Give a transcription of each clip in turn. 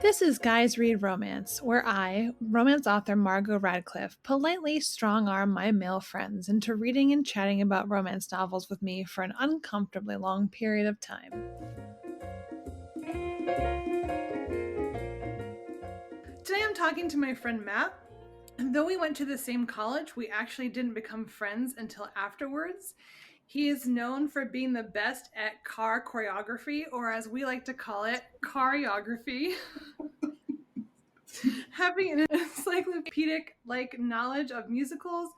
This is Guys Read Romance, where I, romance author Margot Radcliffe, politely strong arm my male friends into reading and chatting about romance novels with me for an uncomfortably long period of time. Today I'm talking to my friend Matt. And though we went to the same college, we actually didn't become friends until afterwards. He is known for being the best at car choreography, or as we like to call it, choreography. Having an encyclopedic-like knowledge of musicals,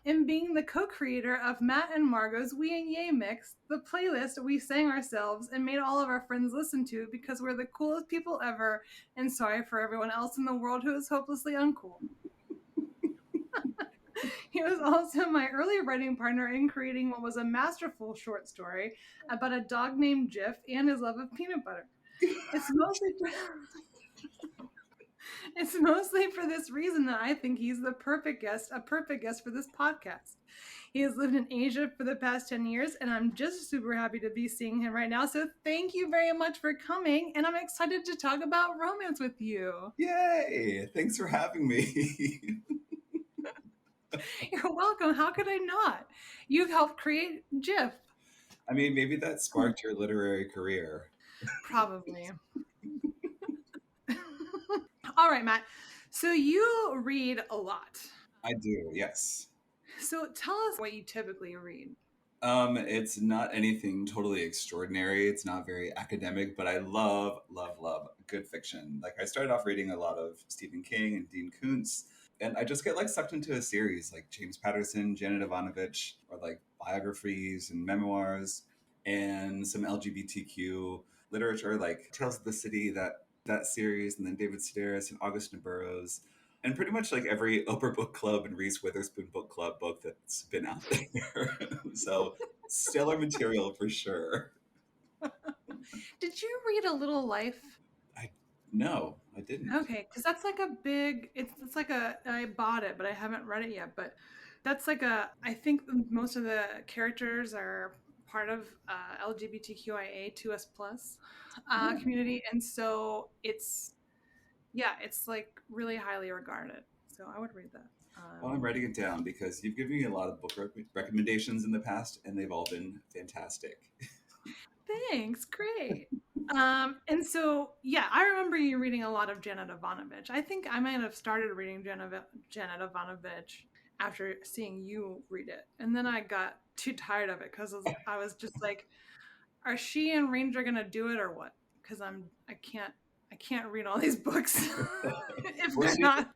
and being the co-creator of Matt and Margot's We and Yay Mix, the playlist we sang ourselves and made all of our friends listen to because we're the coolest people ever, and sorry for everyone else in the world who is hopelessly uncool. He was also my early writing partner in creating what was a masterful short story about a dog named Jif and his love of peanut butter. It's mostly for this reason that I think he's a perfect guest for this podcast. He has lived in Asia for the past 10 years, and I'm just super happy to be seeing him right now. So thank you very much for coming, and I'm excited to talk about romance with you. Yay! Thanks for having me. You're welcome. How could I not? You've helped create Jif. I mean, maybe that sparked your literary career. Probably. All right, Matt. So you read a lot. I do, yes. So tell us what you typically read. It's not anything totally extraordinary. It's not very academic, but I love, love, love good fiction. Like I started off reading a lot of Stephen King and Dean Koontz, and I just get like sucked into a series like James Patterson, Janet Ivanovich, or like biographies and memoirs, and some LGBTQ literature like Tales of the City, that series, and then David Sedaris and Augustin Burroughs. And pretty much like every Oprah Book Club and Reese Witherspoon Book Club book that's been out there. So stellar material for sure. Did you read A Little Life? No, I didn't. Okay, because that's like a big. It's like I bought it, but I haven't read it yet. But that's like I think most of the characters are part of LGBTQIA2S plus community, and so it's like really highly regarded. So I would read that. Well, I'm writing it down because you've given me a lot of book recommendations in the past, and they've all been fantastic. Thanks, great. And so, yeah, I remember you reading a lot of Janet Ivanovich. I think I might have started reading Janet Ivanovich after seeing you read it. And then I got too tired of it because I was just like, are she and Ranger going to do it or what? Because I can't read all these books if Well, they're not.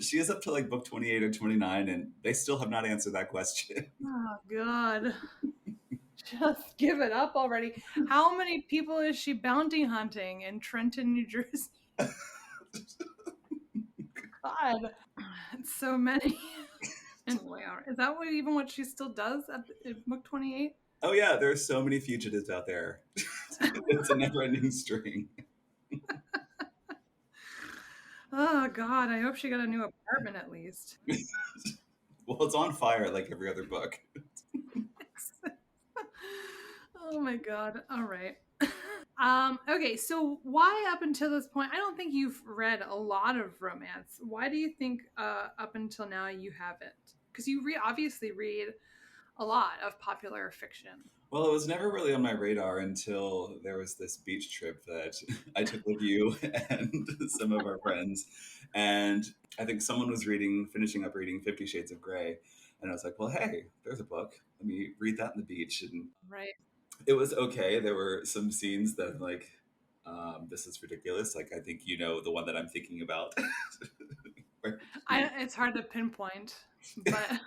she is up to like book 28 or 29, and they still have not answered that question. Oh, God. Just give it up already. How many people is she bounty hunting in Trenton, New Jersey? God, it's so many. Anyway, is that what she still does at book 28? Oh yeah, there's so many fugitives out there. It's a never-ending string. Oh God, I hope she got a new apartment at least. Well, it's on fire like every other book. Oh my God. All right. Okay, so why up until this point, I don't think you've read a lot of romance. Why do you think up until now you haven't? Because you obviously read a lot of popular fiction. Well, it was never really on my radar until there was this beach trip that I took with you and some of our friends. And I think someone was finishing up reading 50 Shades of Grey. And I was like, well, hey, there's a book. Let me read that on the beach. And right. It was okay. There were some scenes that like, this is ridiculous. Like, I think you know the one that I'm thinking about. It's hard to pinpoint, but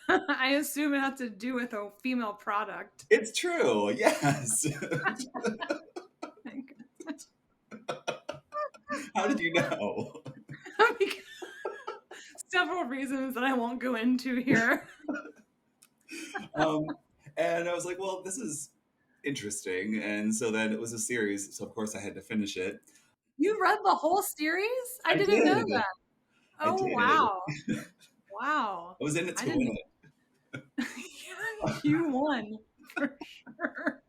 I assume it has to do with a female product. It's true. Yes. How did you know? Several reasons that I won't go into here. And I was like, well, this is interesting. And so then it was a series. So, of course, I had to finish it. You read the whole series? I didn't know that. Oh, wow. Wow. I was in it to win it. You won, for sure.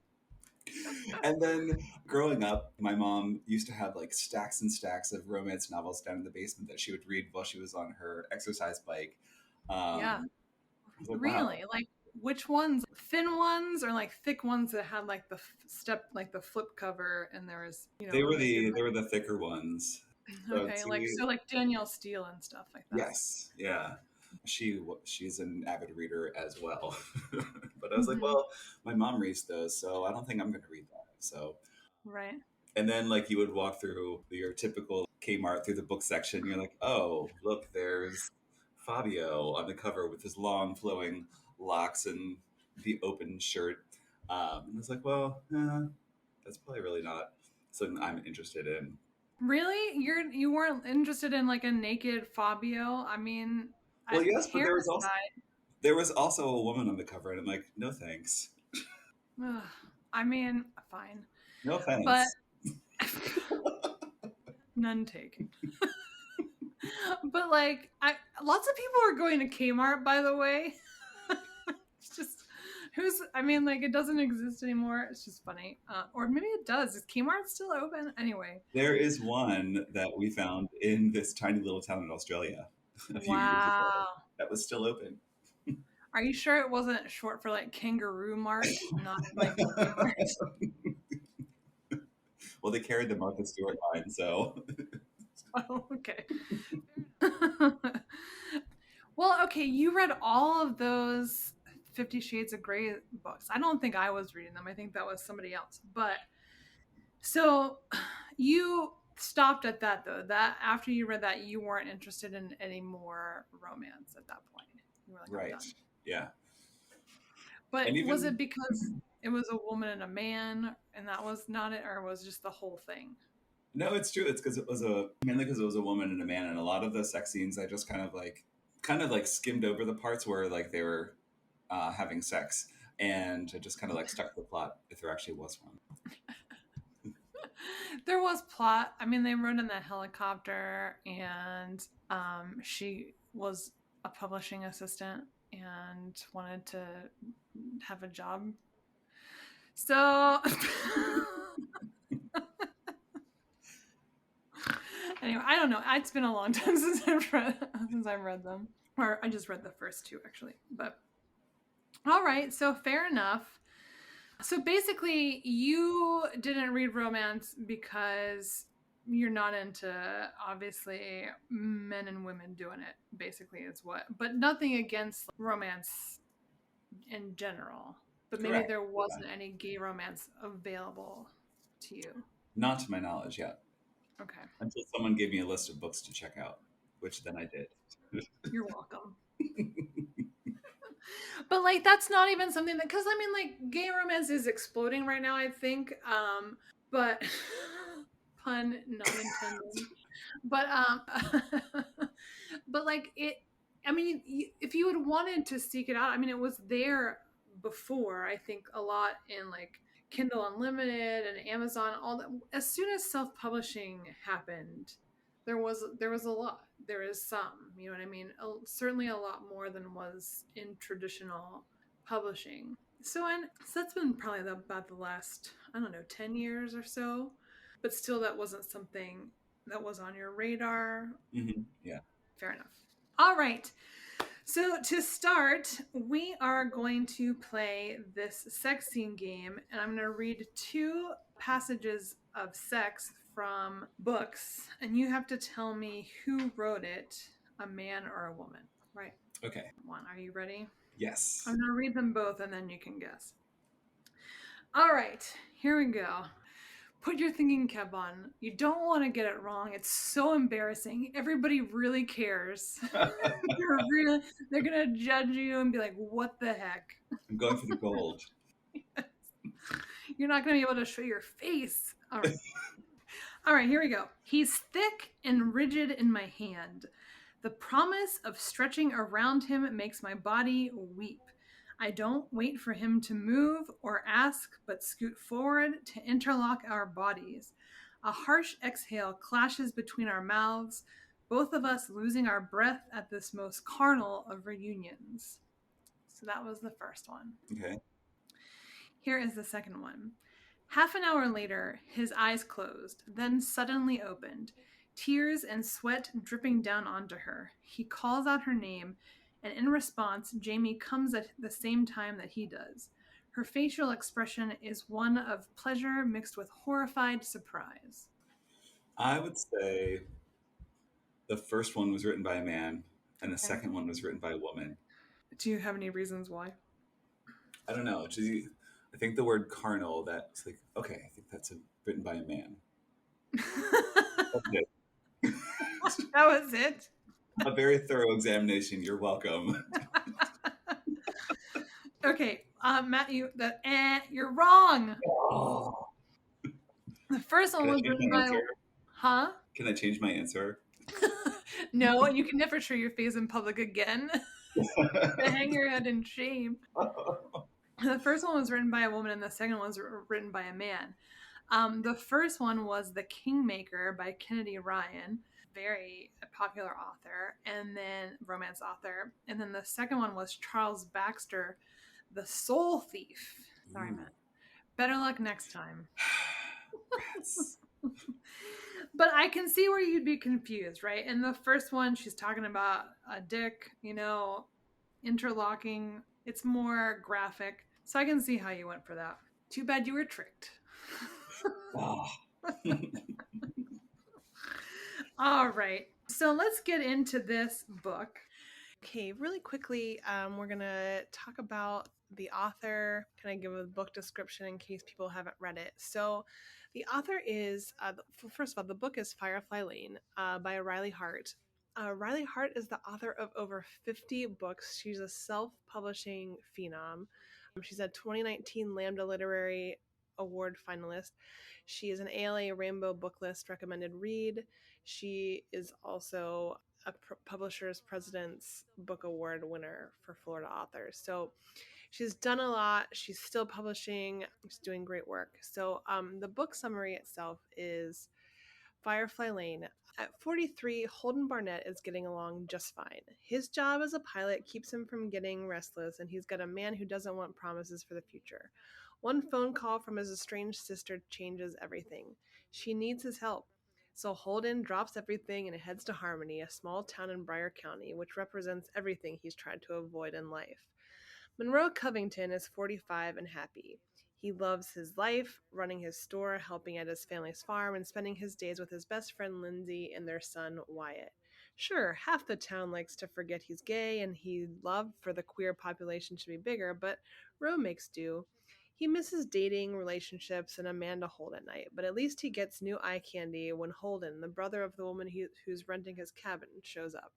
And then growing up, my mom used to have like stacks and stacks of romance novels down in the basement that she would read while she was on her exercise bike. Yeah. I was like, wow. Really? Like which ones? Thin ones or like thick ones that had like the like the flip cover and there was, maybe They were the thicker ones. like, So okay, like see, so like Danielle Steele and stuff like that. yes, yeah. She's an avid reader as well. But I was like, Hmm. well, my mom reads those, so I don't think I'm going to read that. So Right. and then like you would walk through your typical Kmart through the book section, you're like, oh, look, there's Fabio on the cover with his long flowing locks and the open shirt. And I was like, well, that's probably really not something I'm interested in. Really? You weren't interested in like a naked Fabio? I mean, Well, yes, but hair aside, there was also a woman on the cover, and I'm like, no thanks, ugh, I mean, fine. no But offense. none taken. But like I lots of people are going to Kmart, by the way. It's just I mean, like it doesn't exist anymore. It's just funny. Or maybe it does. Is Kmart still open? Anyway. There is one that we found in this tiny little town in Australia a few years ago Wow. that was still open. Are you sure it wasn't short for like Kangaroo Mart, not like Kmart? Well, they carried the Martha Stewart line, so Oh, okay. Well, okay, you read all of those 50 Shades of Grey books. I don't think I was reading them. I think that was somebody else. But so you stopped at that though. That after you read that, you weren't interested in any more romance at that point. You were like, I'm right, done. yeah, But and was it even because it was a woman and a man and that was not it, or was just the whole thing? no, it's true. It's because it was a mainly because it was a woman and a man, and a lot of the sex scenes I just kind of like skimmed over the parts where like they were having sex, and it just kind of like stuck to the plot if there actually was one. There was plot. I mean, they rode in the helicopter, and she was a publishing assistant and wanted to have a job. So, anyway, I don't know. It's been a long time since I've read them, or I just read the first two actually. But all right, so fair enough. So basically, you didn't read romance because you're not into obviously men and women doing it, basically, is what. But nothing against romance in general. But maybe Correct. there Yeah. wasn't any gay romance available to you. Not to my knowledge yet, Okay. until someone gave me a list of books to check out, which then I did. You're welcome. But like that's not even something that because I mean like gay romance is exploding right now, I think. But pun not intended. But but like it I mean if you had wanted to seek it out, I mean it was there before, I think a lot in like Kindle Unlimited and Amazon, all that. As soon as self-publishing happened, there was a lot. There is some, you know what I mean? Certainly a lot more than was in traditional publishing. So that's been probably about the last, I don't know, 10 years or so. But still, that wasn't something that was on your radar. Yeah. Fair enough. All right. So to start, we are going to play this sex scene game, and I'm going to read two passages of sex from books, and you have to tell me who wrote it, a man or a woman. Right? Okay. One. Are you ready? Yes. I'm going to read them both, and then you can guess. All right. Here we go. Put your thinking cap on. You don't want to get it wrong. It's so embarrassing. Everybody really cares. They're gonna judge you and be like, "What the heck?" I'm going for the gold. You're not gonna be able to show your face. All right, here we go. He's thick and rigid in my hand. The promise of stretching around him makes my body weep. I don't wait for him to move or ask, but scoot forward to interlock our bodies. A harsh exhale clashes between our mouths, both of us losing our breath at this most carnal of reunions. So that was the first one. Okay. Here is the second one. Half an hour later, his eyes closed, then suddenly opened, tears and sweat dripping down onto her. He calls out her name, and in response, Jamie comes at the same time that he does. Her facial expression is one of pleasure mixed with horrified surprise. I would say the first one was written by a man, and the Okay. second one was written by a woman. Do you have any reasons why? I don't know. I think the word carnal, that's like, okay, I think written by a man. That's it. That was it. A very thorough examination. You're welcome. Okay, Matt, you're wrong. Oh. The first one Can I was change written my by, answer? huh? Can I change my answer? No, and you can never show your face in public again. Hang your head in shame. The first one was written by a woman, and the second one was written by a man. The first one was The Kingmaker by Kennedy Ryan, very popular author, and then romance author. And then the second one was Charles Baxter, The Soul Thief. Sorry, Ooh. Matt. Better luck next time. Rats. But I can see where you'd be confused, right? In the first one, she's talking about a dick, interlocking. It's more graphic. So I can see how you went for that. Too bad you were tricked. Oh. All right. So let's get into this book. Okay, really quickly, we're going to talk about the author, kind of give a book description in case people haven't read it. So the author is, first of all, the book is Firefly Lane by Riley Hart. Riley Hart is the author of over 50 books. She's a self-publishing phenom. She's a 2019 Lambda Literary Award finalist. She is an ALA Rainbow Book List recommended read. She is also a Publishers President's Book Award winner for Florida authors. So she's done a lot. She's still publishing. She's doing great work. So the book summary itself is Firefly Lane. At 43, Holden Barnett is getting along just fine. His job as a pilot keeps him from getting restless, and he's got a man who doesn't want promises for the future. One phone call from his estranged sister changes everything. She needs his help. So Holden drops everything and heads to Harmony, a small town in Bryer County, which represents everything he's tried to avoid in life. Monroe Covington is 45 and happy. He loves his life, running his store, helping at his family's farm, and spending his days with his best friend Lindsay and their son Wyatt. Sure, half the town likes to forget he's gay and he'd love for the queer population to be bigger, but Roe makes do. He misses dating, relationships, and a man to hold at night, but at least he gets new eye candy when Holden, the brother of the woman who's renting his cabin, shows up.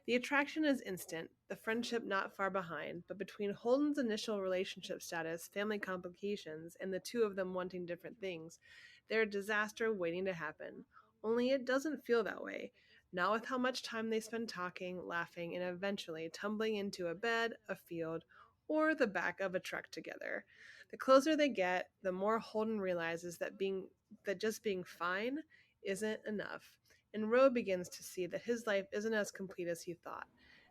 The attraction is instant, the friendship not far behind, but between Holden's initial relationship status, family complications, and the two of them wanting different things, there's a disaster waiting to happen. Only it doesn't feel that way. Not with how much time they spend talking, laughing, and eventually tumbling into a bed, a field, or the back of a truck together. The closer they get, the more Holden realizes that just being fine isn't enough, and Roe begins to see that his life isn't as complete as he thought.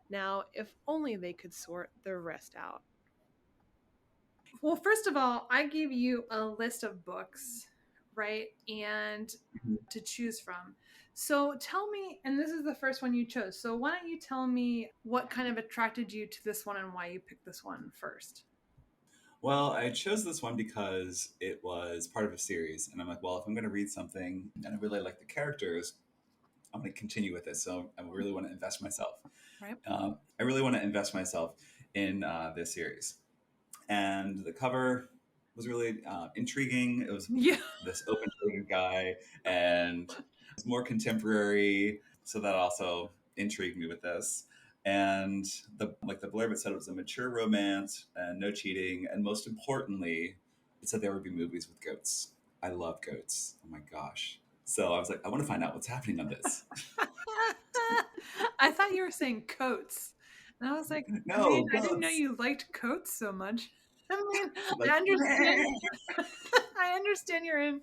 Now, if only they could sort the rest out. Well, first of all, I gave you a list of books, right? And to choose from. So tell me, and this is the first one you chose. So why don't you tell me what kind of attracted you to this one and why you picked this one first? Well, I chose this one because it was part of a series. And I'm like, well, if I'm going to read something and I really like the characters, I'm going to continue with this. So I really want to invest myself. Right. I really want to invest myself in this series. And the cover was really intriguing. It was Yeah. this open-shouldered guy, and it's more contemporary, so that also intrigued me with this. And the blurb, it said it was a mature romance and no cheating, and most importantly, it said there would be movies with goats. I love goats. Oh my gosh! So I was like, I want to find out what's happening on this. I thought you were saying coats. And I was like, No I didn't know goats. you liked coats so much. I mean, Like, I understand. I understand you're in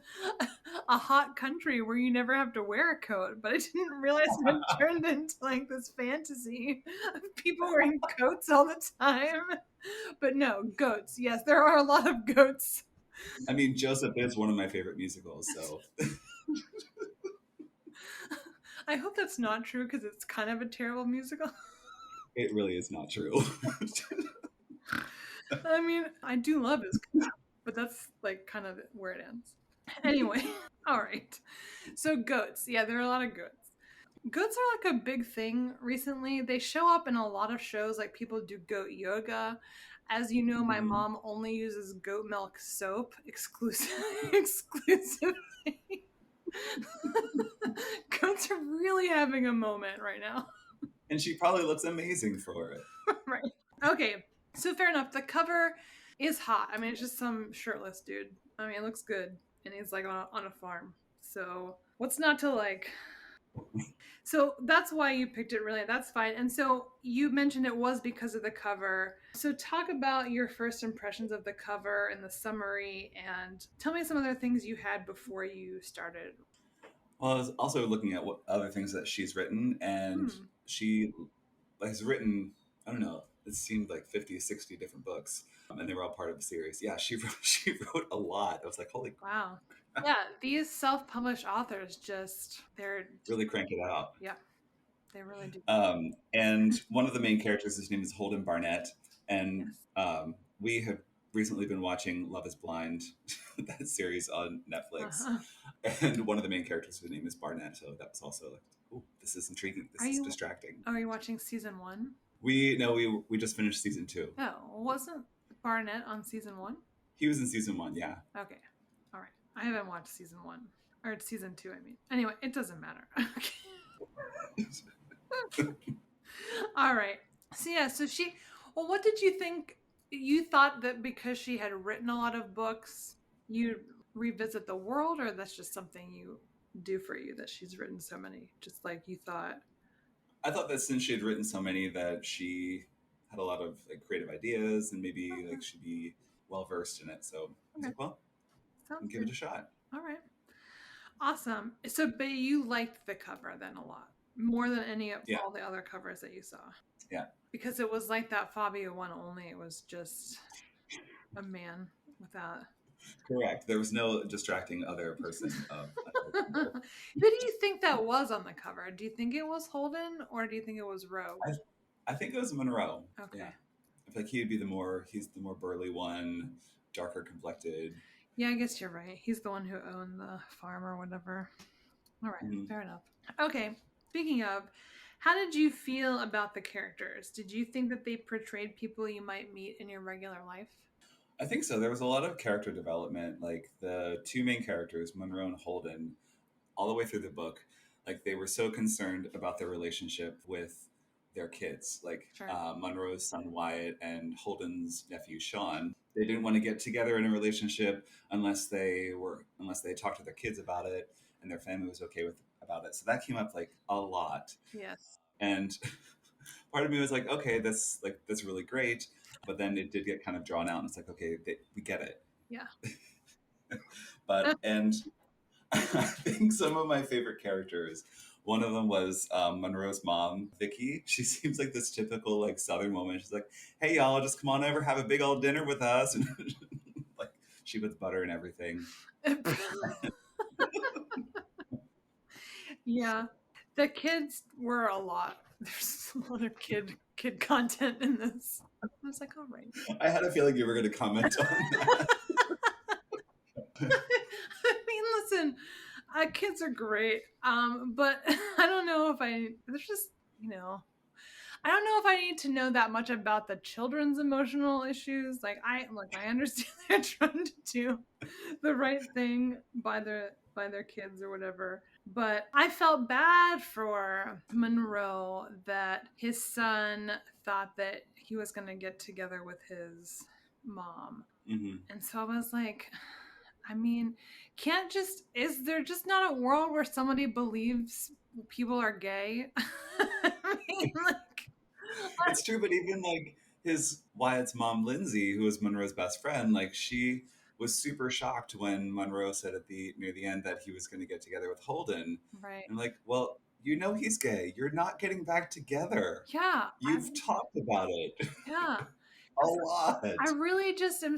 a hot country where you never have to wear a coat, but I didn't realize it turned into like this fantasy of people wearing coats all the time. But no, goats. Yes, there are a lot of goats. I mean, Joseph is one of my favorite musicals, so I hope that's not true because it's kind of a terrible musical. it really is not true. I mean, I do love his, but that's like kind of where it ends. Anyway, all right. So goats, yeah, there are a lot of goats. Goats are like a big thing recently. They show up in a lot of shows, like people do goat yoga. As you know, my Mhm. mom only uses goat milk soap exclusively. Goats are really having a moment right now. And she probably looks amazing for it. Right. Okay. So fair enough. The cover is hot. I mean, it's just some shirtless dude. I mean, it looks good, and he's like on a farm. So what's not to like? So that's why you picked it, really. That's fine. And so you mentioned it was because of the cover. So talk about your first impressions of the cover and the summary, and tell me some other things you had before you started. Well, I was also looking at what other things that she's written, and Hmm. she has written, I don't know, it seemed like 50, 60 different books, and they were all part of the series. Yeah, she wrote, she wrote a lot. I was like, holy, Wow. Yeah, these self-published authors they're really crank it out. yeah, they really do. And one of the main characters, his name is Holden Barnett, and Yes. we have recently been watching Love Is Blind, that series on Netflix, Uh-huh. and one of the main characters, whose name is Barnett. So that was also like, oh, this is intriguing. Are This is you distracting. are you watching season one? We no, we just finished season 2. Oh, wasn't Barnett on season one? He was in season 1, yeah. Okay. All right. I haven't watched season one. Or season two, I mean. Anyway, it doesn't matter. Okay. All right. So yeah, so well, what did you think? You thought that because she had written a lot of books, you'd revisit the world, or that's just something you do for you that she's written so many? Just like you thought. I thought that since she had written so many, that she had a lot of like creative ideas and maybe Okay. like she'd be well versed in it. So I was Okay. like, well, Sounds give it good. a shot. All right. Awesome. So, but you liked the cover then a lot more than any of Yeah, all the other covers that you saw yeah, because it was like that Fabio one only. It was just a man without. correct. There was no distracting other person of another gender. Who do you think that was on the cover? Do you think it was Holden or do you think it was Roe? I, I think it was Monroe. Yeah, Okay. I feel like he's the more burly one, darker complected. Yeah, I guess you're right. He's the one who owned the farm or whatever. All right, Mhm. fair enough. Okay, speaking of, how did you feel about the characters? Did you think that they portrayed people you might meet in your regular life? I think so. There was a lot of character development. Like the two main characters, Monroe and Holden, all the way through the book, like they were so concerned about their relationship with their kids, like Sure. Monroe's son Wyatt and Holden's nephew Sean. They didn't want to get together in a relationship unless they talked to their kids about it and their family was okay with about it. So that came up like a lot, Yes. and part of me was like, okay, that's really great, but then it did get kind of drawn out, and it's like, okay, we get it, Yeah. but and I think some of my favorite characters. One of them was Monroe's mom, Vicky. She seems like this typical like Southern woman. She's like, "Hey y'all, just come on over, have a big old dinner with us," and like she puts butter and everything. Yeah. The kids were a lot. There's a lot of kid content in this. I was like, all right. I had a feeling you were going to comment on that. I mean, listen, kids are great. But I don't know if there's just, you know, I don't know if I need to know that much about the children's emotional issues. I understand they're trying to do the right thing by their kids or whatever. But I felt bad for Monroe that his son thought that he was going to get together with his mom. Hmm. And so I was like, I mean, is there just not a world where somebody believes people are gay? I mean, like, It's true, but even like his Wyatt's mom, Lindsay, who was Monroe's best friend, like she was super shocked when Monroe said at the near the end that he was going to get together with Holden. right. And like, well, you know he's gay. You're not getting back together. Yeah. You've talked about it. Yeah. A lot. I really just am.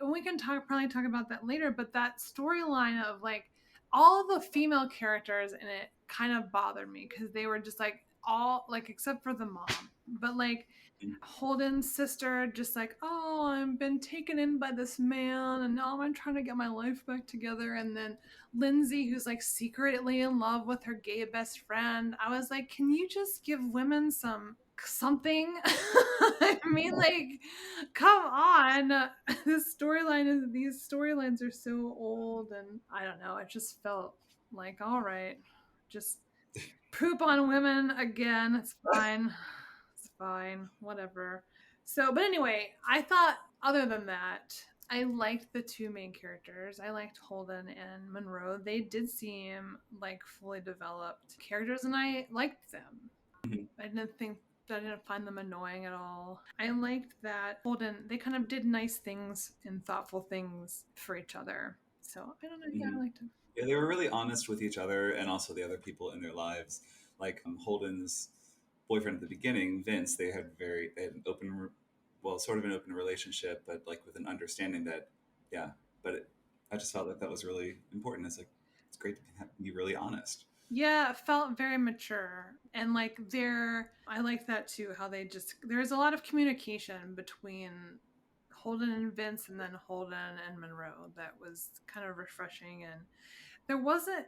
We can probably talk about that later, but that storyline of like all the female characters in it kind of bothered me because they were just like all like except for the mom, but like Holden's sister just like, oh, I've been taken in by this man and now I'm trying to get my life back together. And then Lindsay, who's like secretly in love with her gay best friend. I was like, can you just give women something? I mean, like, come on. These storylines are so old and I don't know, it just felt like, all right, just poop on women again. It's fine. It's fine. Whatever. So, but anyway, I thought other than that, I liked the two main characters. I liked Holden and Monroe. They did seem like fully developed characters and I liked them. Mhm. I didn't find them annoying at all. I liked that Holden, they kind of did nice things and thoughtful things for each other. So I don't know. Yeah, I Mhm. liked it. Yeah, they were really honest with each other and also the other people in their lives. Like Holden's boyfriend at the beginning, Vince, they had an open, well, sort of an open relationship, but like with an understanding that, yeah. But I just felt like that was really important. It's like it's great to be really honest. Yeah, it felt very mature. And like I like that too, how there's a lot of communication between Holden and Vince and then Holden and Monroe that was kind of refreshing and there wasn't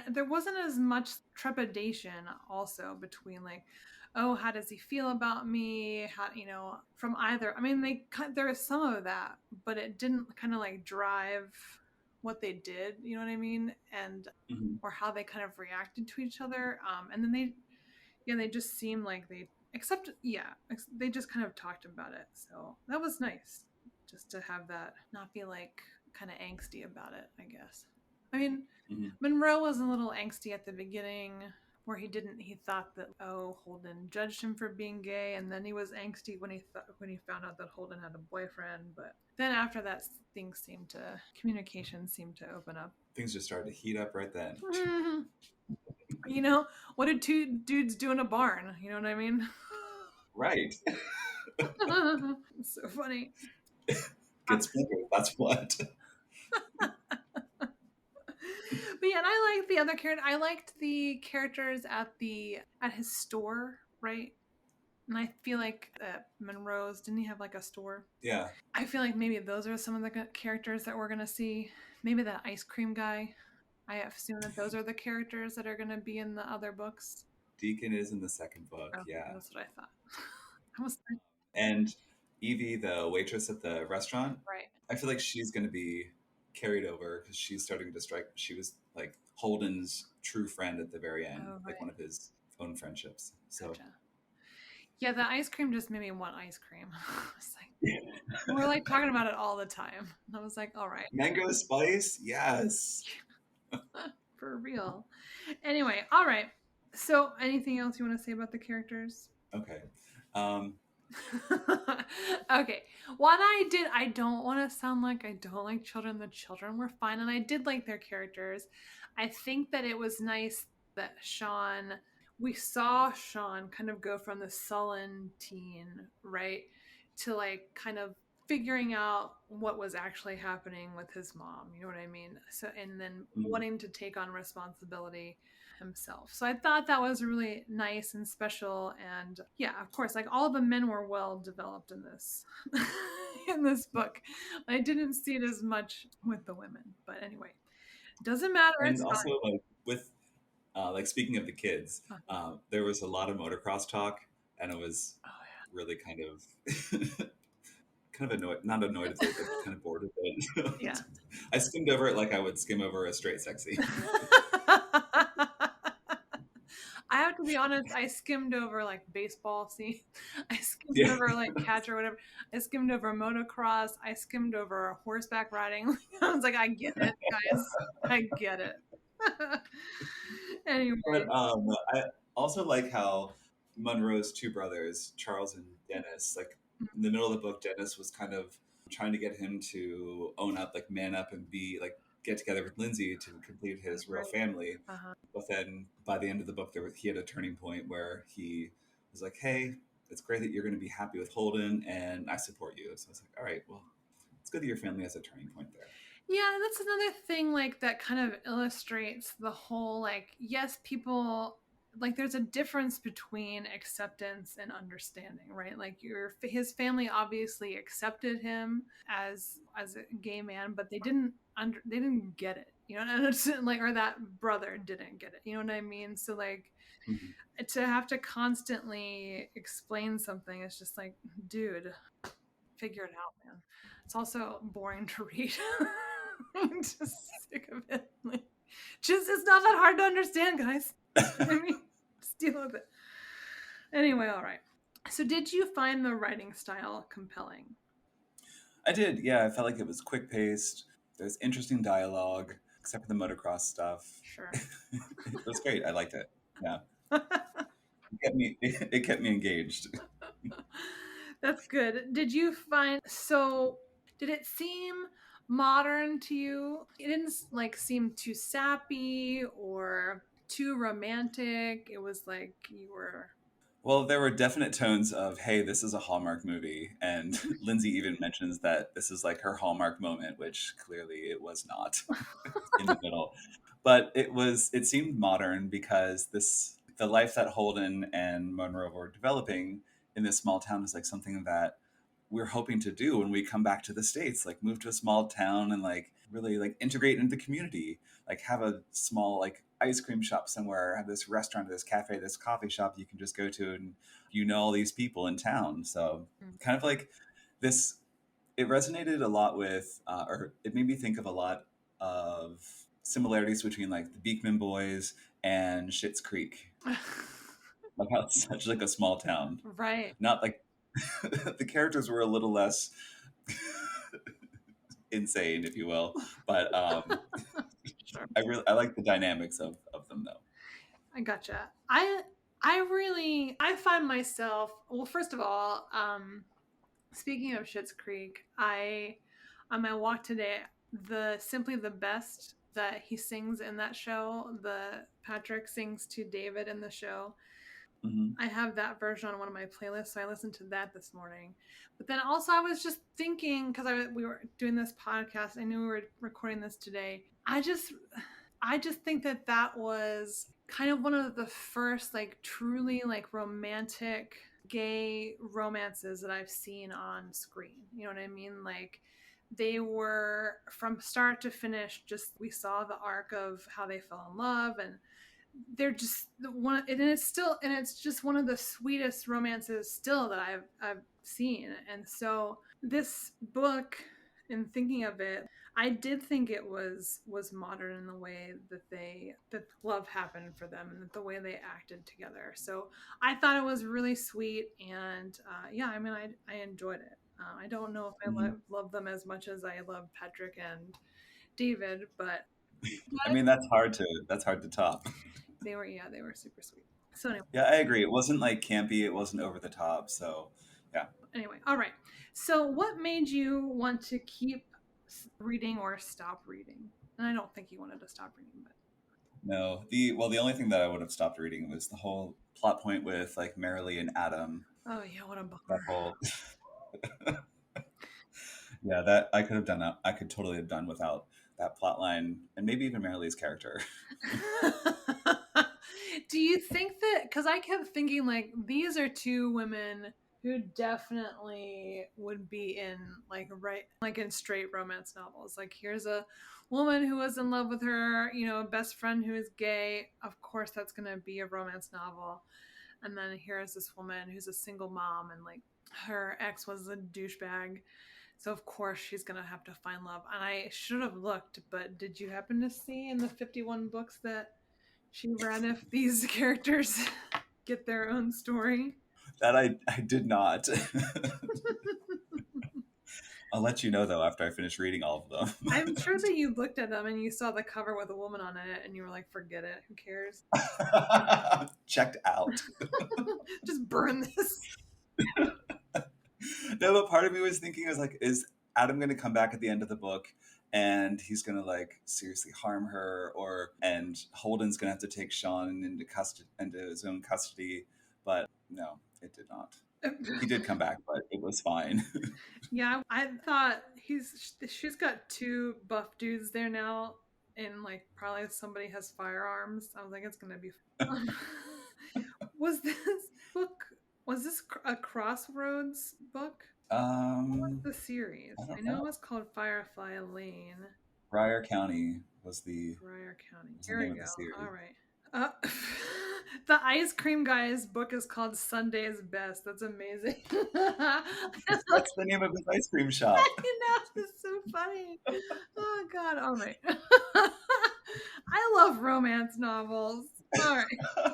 there wasn't as much trepidation also between like, oh, how does he feel about me, how, from either. I mean, there is some of that, but it didn't kind of like drive what they did, you know what I mean, and Hmm. or how they kind of reacted to each other, and then they just seemed like they just kind of talked about it, so that was nice just to have that not be like kind of angsty about it, I guess. I mean, Hmm. Monroe was a little angsty at the beginning where he thought that, oh, Holden judged him for being gay, and then he was angsty when he found out that Holden had a boyfriend, but then after that communication seemed to open up. Things just started to heat up right then. You know, what did two dudes do in a barn? You know what I mean? Right. It's so funny. Get splintered. That's what. But yeah, and I liked the other character. I liked the characters at his store, right? And I feel like Monroe's, didn't he have like a store? Yeah. I feel like maybe those are some of the characters that we're gonna see. Maybe that ice cream guy. I assume that those are the characters that are gonna be in the other books. Deacon is in the second book. Okay, Yeah. that's what I thought. I was like, And Evie, the waitress at the restaurant, right. I feel like she's going to be carried over because she's starting to strike. She was like Holden's true friend at the very end, Oh, like right. one of his own friendships. So, Gotcha. Yeah, the ice cream just made me want ice cream. It's like we're like talking about it all the time. And I was like, all right, mango spice, yes. for real. Anyway, all right. So, anything else you want to say about the characters? Okay. Um, Okay. I don't want to sound like I don't like children. The children were fine, and I did like their characters. I think that it was nice that we saw Sean kind of go from the sullen teen, right, to like kind of figuring out what was actually happening with his mom. You know what I mean? So, and then mm, wanting to take on responsibility himself. So I thought that was really nice and special. And yeah, of course, like all the men were well developed in this in this book. I didn't see it as much with the women, but anyway, doesn't matter. and It's also like with like speaking of the kids, fine. there was a lot of motocross talk, and it was Oh really kind of kind of annoyed, not annoyed with it, but kind of bored with it. yeah. I skimmed over it like I would skim over a straight sexy. I have to be honest, I skimmed over like baseball scene. I skimmed Yeah. over like catch or whatever. I skimmed over motocross. I skimmed over horseback riding. I was like, I get it, guys. I get it. Anyway. But I also like how Monroe's two brothers, Charles and Dennis, like in the middle of the book, Dennis was kind of trying to get him to own up, like man up and be like get together with Lindsay to complete his real Right. family. Uh-huh. But then by the end of the book, he had a turning point where he was like, "Hey, it's great that you're going to be happy with Holden, and I support you. So it's like, all right, well, it's good that your family has a turning point there. Yeah, that's another thing like that kind of illustrates the whole like yes, people like there's a difference between acceptance and understanding, right? Like your his family obviously accepted him as a gay man, but they didn't get it. You know, and it's like or that brother didn't get it. You know what I mean? So like Mhm. to have to constantly explain something is just like, dude, figure it out, man. It's also boring to read. I'm just sick of it. Like, just it's not that hard to understand, guys. I mean, just deal with it. Anyway, all right. So, did you find the writing style compelling? I did, yeah. I felt like it was quick paced. There's interesting dialogue, except for the motocross stuff. Sure. It was great. I liked it. Yeah, it kept me engaged. That's good. Did you find so? Did it seem modern to you? It didn't like seem too sappy or too romantic. It was like you were. Well, there were definite tones of, hey, this is a Hallmark movie. And Lindsay even mentions that this is like her Hallmark moment, which clearly it was not in the middle. But it seemed modern because the life that Holden and Monroe were developing in this small town is like something that we're hoping to do when we come back to the States, like move to a small town and like really like integrate into the community, like have a small like ice cream shop somewhere, have this restaurant, this cafe, this coffee shop you can just go to, and all these people in town. So kind of like this, it resonated a lot with, or it made me think of a lot of similarities between like the Beekman Boys and Schitt's Creek. Like how it's such like a small town, Right. not like the characters were a little less insane, if you will. But Sure. I like the dynamics of them though. I gotcha. I find myself well, first of all, speaking of Schitt's Creek, I on my walk today, the Simply the Best that he sings in that show, the Patrick sings to David in the show. Hmm. I have that version on one of my playlists, so I listened to that this morning. But then also I was just thinking because we were doing this podcast, I knew we were recording this today. I just think that that was kind of one of the first like truly like romantic gay romances that I've seen on screen. You know what I mean? Like they were from start to finish just we saw the arc of how they fell in love and they're just one and it's just one of the sweetest romances still that I've seen. And so this book, in thinking of it, I did think it was modern in the way that love happened for them and that the way they acted together. So I thought it was really sweet and yeah, I mean I enjoyed it. I don't know if I Hmm. love them as much as I love Patrick and David, I but mean, that's hard to top. they were super sweet. So anyway, Yeah, I agree. It wasn't like campy. It wasn't over the top. So yeah. all right. So what made you want to keep reading or stop reading? And I don't think you wanted to stop reading, but No, the only thing that I would have stopped reading was the whole plot point with like Marilee and Adam. oh yeah, what a That bummer. whole yeah, that I could have done that. I could totally have done without that plot line and maybe even Marilee's character. Do you think that because I kept thinking like these are two women who definitely would be in like right like in straight romance novels. Like here's a woman who was in love with her, you know, best friend who is gay. Of course that's gonna be a romance novel. And then here's this woman who's a single mom and like her ex was a douchebag. So of course she's gonna have to find love. And I should have looked, but did you happen to see in the 51 books that she read if these characters get their own story? That I did not. I'll let you know though after I finish reading all of I'm sure that you looked at them and you saw the cover with a woman on it and you were like, forget it, who cares? them. Checked out. Just burn this. No, but part of me was thinking, I was like, is Adam going to come back at the end of the book and he's going to like seriously harm her, or and Holden's going to have to take Sean into his own custody? But no, it did not. He did come back, but it was fine. Yeah, I thought she's got two buff dudes there now, and like probably somebody has firearms. I was like, it's gonna be fun. Was this book? Was this a Crossroads book? What was um, the series? I I don't know it know. was called Firefly Lane. Briar County was the Briar County. was the Here we name of go. the All series. right. Uh, the ice cream guy's book is called Sunday's Best. That's amazing. That's the name of his ice cream shop. You know, it's so funny. Oh God! All right. I love romance novels. All right.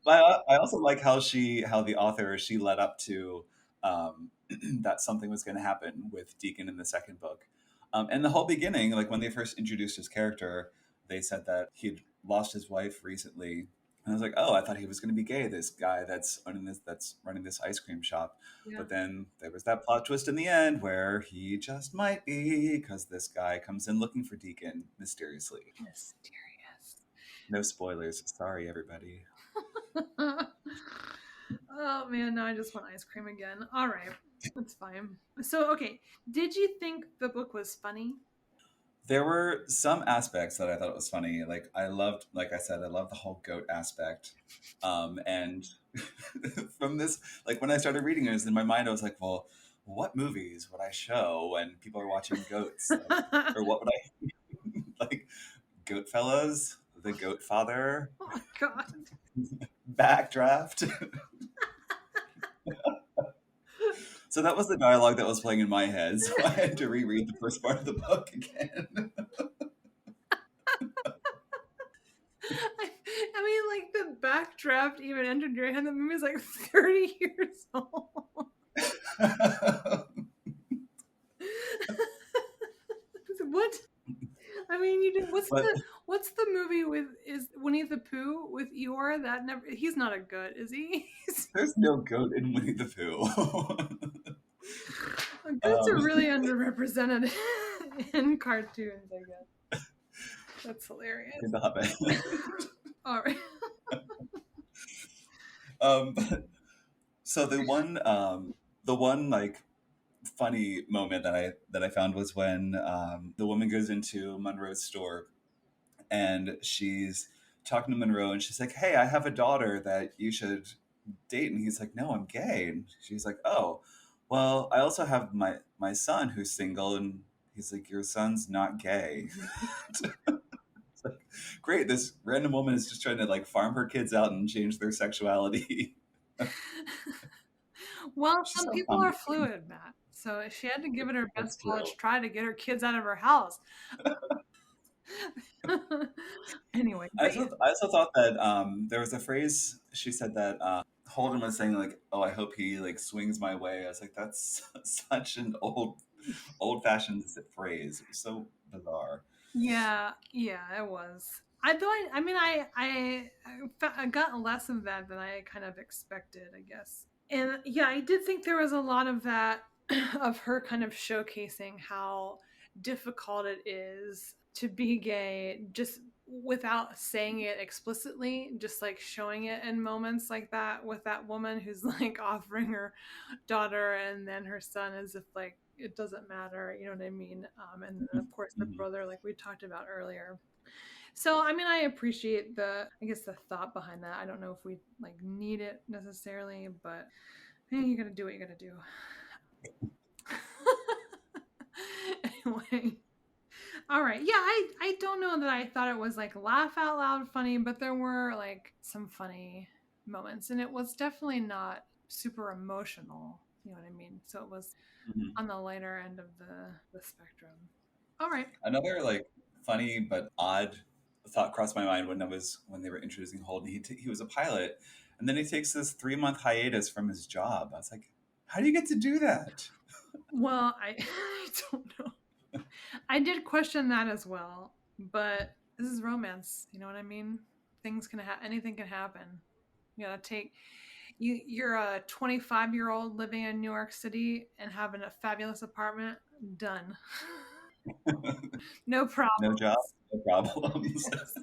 But I also like how the author, she led up to that something was going to happen with Deacon in the second book. And the whole beginning, like when they first introduced his character, they said that he'd lost his wife recently. And I was like, oh, I thought he was going to be gay, this guy that's running this ice cream shop. Yeah. But then there was that plot twist in the end where he just might be, because this guy comes in looking for Deacon mysteriously. Mysterious. No spoilers. Sorry, everybody. Oh man, now I just want ice cream again. All right, that's fine. So, okay, did you think the book was funny? There were some aspects that I thought was funny. Like I loved, like I said, I love the whole goat aspect. And from this, like when I started reading it, in my mind, I was like, well, what movies would I show when people are watching goats? Like, or what would I like? Goatfellas, The Goat Father, Oh my God. Backdraft. So that was the dialogue that was playing in my head. So I had to reread the first part of the book again. I mean, like the backdraft even entered your head. The movie's like 30 years old. What? I mean, you did. But What's the movie with is Winnie the Pooh with Eeyore? That never. He's not a goat, is he? there's no goat in Winnie the Pooh. Goats are um, really underrepresented in cartoons. I guess that's hilarious. in the Hobbit. All right. um, so the one like funny moment that I found was when the woman goes into Monroe's store and she's talking to Monroe and she's like, "Hey, I have a daughter that you should date," and he's like, "No, I'm gay," and she's like, "Oh, well, I also have my son who's single," and he's like, "Your son's not gay." It's like, great, this random woman is just trying to like farm her kids out and change their sexuality. Well, She's some so people are fun. fluid, Matt. So she had to give it her That's best true. college try to get her kids out of her house. Anyway, but yeah. I also thought that there was a phrase she said that Holden was saying like, "Oh, I hope he like swings my way." I was like, "That's such an old fashioned phrase." It was so bizarre. Yeah, yeah, it was. I mean, I got less of that than I kind of expected, I guess. And yeah, I did think there was a lot of that of her kind of showcasing how difficult it is to be gay just without saying it explicitly, just like showing it in moments like that with that woman who's like offering her daughter and then her son as if like it doesn't matter, you know what I mean? And then of course the Mhm. brother, like we talked about earlier. So I mean, I appreciate I guess the thought behind that. I don't know if we like need it necessarily, but you gotta do what you gotta do. Anyway, all right. Yeah, I don't know that I thought it was like laugh out loud funny, but there were like some funny moments, and it was definitely not super emotional. You know what I mean? So it was Mhm. on the lighter end of the spectrum. All right. Another like funny but odd thought crossed my mind when they were introducing Holden. He was a pilot, and then he takes this 3 month hiatus from his job. I was like, "How do you get to do that?" Well, I don't know. I did question that as well, but this is romance. You know what I mean? Things can anything can happen. You gotta take you're a 25-year-old living in New York City and having a fabulous apartment. Done. No No job, problems. no problems. Yes.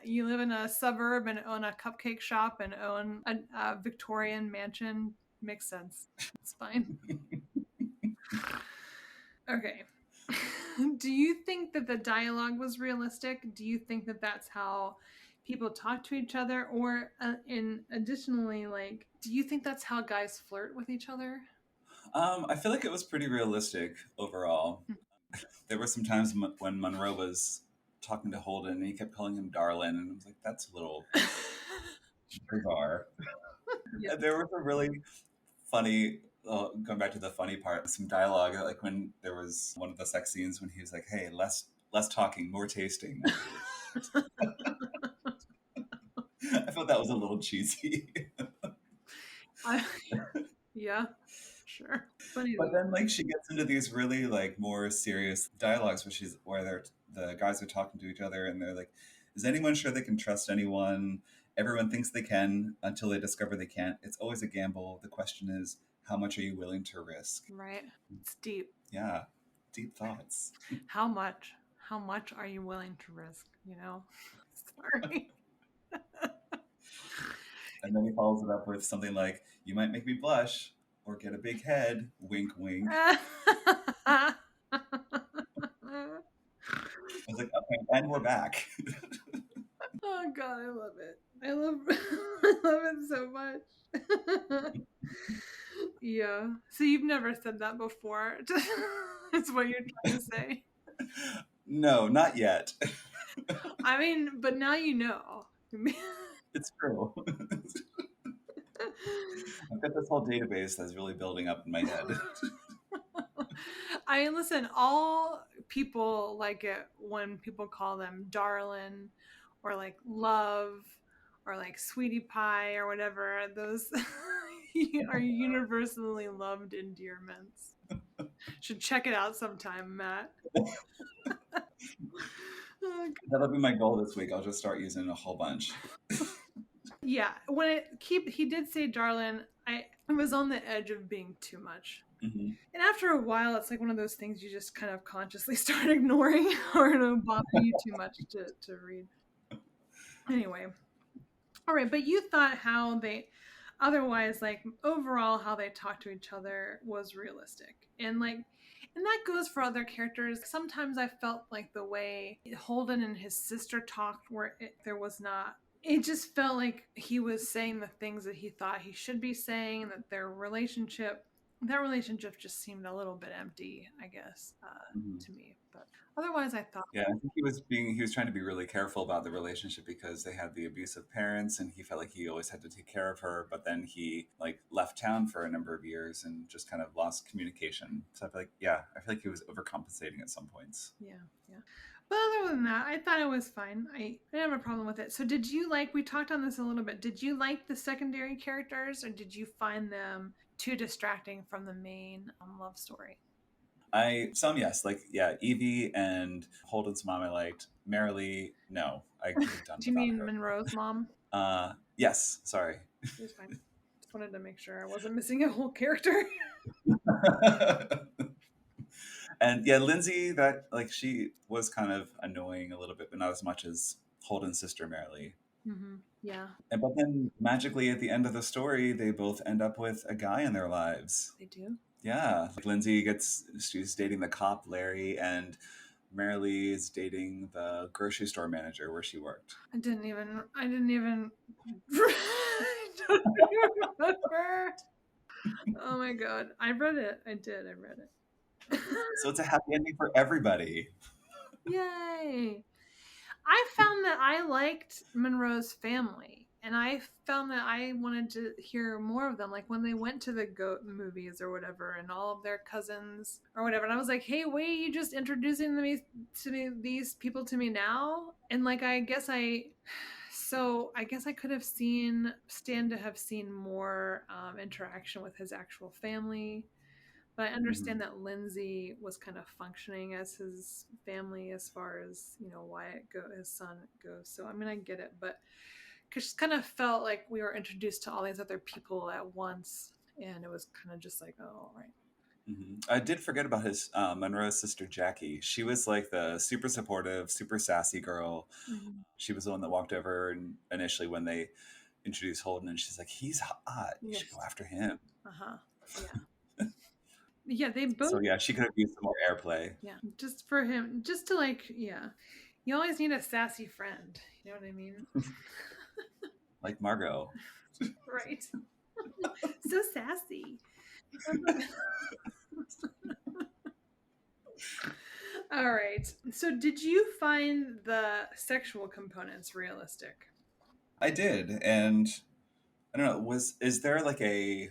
You live in a suburb and own a cupcake shop and own a Victorian mansion. Makes sense. It's fine. Okay. Do you think that the dialogue was realistic? Do you think that that's how people talk to each other? Or, in additionally, like, do you think that's how guys flirt with each other? I feel like it was pretty realistic overall. There were some times when Monroe was talking to Holden and he kept calling him darling, and I was like, that's a little bizarre. Yeah. And there was a really funny, going back to the funny part, some dialogue, like when there was one of the sex scenes when he was like, hey, less talking, more tasting. I felt that was a little cheesy. I, yeah, sure. Funny But though. then like she gets into these really like more serious dialogues where the guys are talking to each other and they're like, is anyone sure they can trust anyone? Everyone thinks they can until they discover they can't. It's always a gamble. The question is, how much are you willing to risk? Right. It's deep. Yeah. Deep thoughts. How much? How much are you willing to risk? Sorry. And then he follows it up with something like, you might make me blush or get a big head. Wink, wink. Oh I was like, okay, and we're back. God, I love it. I love I love it so much. Yeah. So you've never said that before. That's what you're trying to say. No, not yet. I mean, but now you know. It's true. I've got this whole database that's really building up in my head. I listen, all people like it when people call them darling or like love or like sweetie pie or whatever. Those are universally loved endearments. Should check it out sometime, Matt. Oh, That'll be my goal this week. I'll just start using a whole bunch. yeah, when he did say darling, I was on the edge of being too much. Mm-hmm. And after a while, it's like one of those things you just kind of consciously start ignoring or it'll bother you too much to read. Anyway, all right, but you thought how they, otherwise, like overall, how they talk to each other was realistic. And that goes for other characters. Sometimes I felt like the way Holden and his sister talked, where there was not, it just felt like he was saying the things that he thought he should be saying, that that relationship just seemed a little bit empty, I guess, Mm-hmm. to me. But otherwise, I thought, Yeah, I think he was trying to be really careful about the relationship because they had the abusive parents and he felt like he always had to take care of her, but then he like left town for a number of years and just kind of lost communication. So I feel like he was overcompensating at some points. yeah, yeah. But other than that, I thought it was fine. I didn't have a problem with it. So, did you like? We talked on this a little bit. Did you like the secondary characters, or did you find them too distracting from the main love story? Yes, like yeah, Evie and Holden's mom I liked. Marilee, no, I could have done Do you without mean her. Monroe's mom? Yes, sorry. She was fine. Just wanted to make sure I wasn't missing a whole character. And yeah, Lindsay, that like she was kind of annoying a little bit, but not as much as Holden's sister Marilee. Yeah, And but then magically at the end of the story, they both end up with a guy in their lives. they do. Yeah, like she's dating the cop Larry, and Marilee is dating the grocery store manager where she worked. I didn't even I don't even remember. Oh my god. I read it. I read it. So it's a happy ending for everybody. Yay. I found that I liked Monroe's family, and I found that I wanted to hear more of them. Like when they went to the goat movies or whatever, and all of their cousins or whatever. And I was like, "Hey, wait, you just introducing these people to me now?" And like, I guess I could have stand to have seen more interaction with his actual family, but I Mhm. understand that Lindsay was kind of functioning as his family as far as his son goes. So I mean, I get it, but because just kind of felt like we were introduced to all these other people at once, and it was kind of just like, oh, all right. I did forget about his Monroe's sister Jackie. She was like the super supportive, super sassy girl. Mhm. She was the one that walked over and initially when they introduced Holden, and she's like, "He's hot. You should go Yes. after him." Uh-huh. Yeah. Yeah, they So both, yeah, she could have used some more airplay, yeah, just for him, just to like, yeah. You always need a sassy friend. You know what I mean? like Margot. Right. So sassy. All right. So, did you find the sexual components realistic? I did, and I don't know. Was is there like a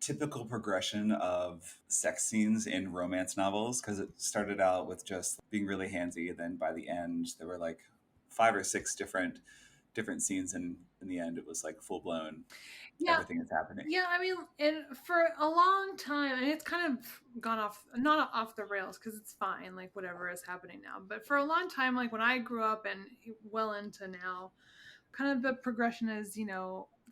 typical progression of sex scenes in romance novels? Because it started out with just being really handsy, and then by the end there were like five or six different scenes, and in the end it was like full blown. Yeah. Everything is happening. Yeah, I mean, and for a long time, and it's kind of gone off, not off the rails because it's fine, like whatever is happening now. But for a long time, like when I grew up and well into now, kind of the progression is,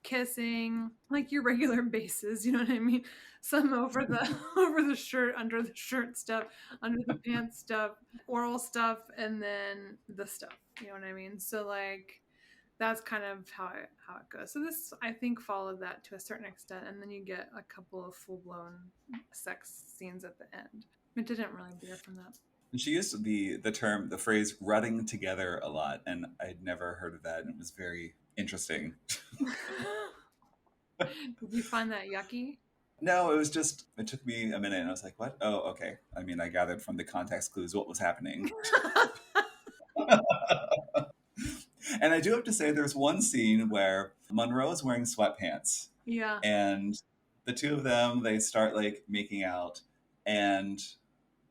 kissing, like your regular bases, you know what I mean? Some over the over the shirt, under the shirt stuff, under the pants stuff, oral stuff, and then the stuff, you know what I mean? So like that's kind of how it goes. So this I think followed that to a certain extent, and then you get a couple of full blown sex scenes at the end. It didn't really veer from that. And she used the phrase "rutting together" a lot, and I'd never heard of that, and it was very interesting. Did you find that yucky? No, it was just it took me a minute, and I was like, "What? Oh, okay." I mean, I gathered from the context clues what was happening. And I do have to say, there's one scene where Monroe is wearing sweatpants, Yeah. and the two of them they start like making out, and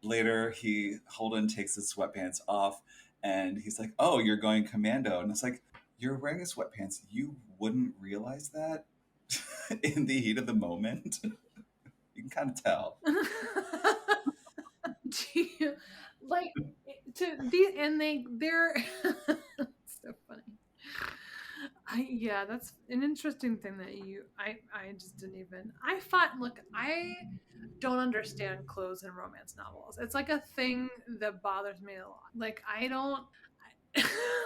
later he Holden takes his sweatpants off, and he's like, "Oh, you're going commando," and it's like, "You're wearing sweatpants. You wouldn't realize that in the heat of the moment." You can kind of tell. Do you, like to these and they're so funny. Yeah, that's an interesting thing that I just didn't even I thought look, I don't understand clothes in romance novels. It's like a thing that bothers me a lot. Like I don't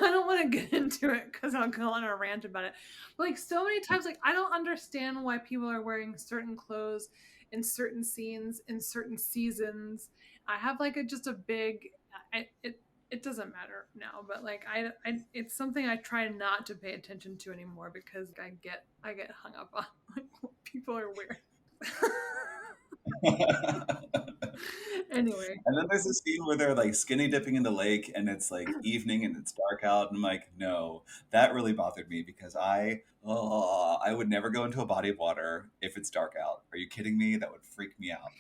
want to get into it because I'll go on a rant about it. But like so many times, like I don't understand why people are wearing certain clothes in certain scenes in certain seasons. I have like just a big. It doesn't matter now, but like it's something I try not to pay attention to anymore because I get hung up on like what people are wearing. Anyway, And then there's a scene where they're like skinny dipping in the lake and it's like evening and it's dark out. And I'm like, no, that really bothered me because I would never go into a body of water if it's dark out. Are you kidding me? That would freak me out.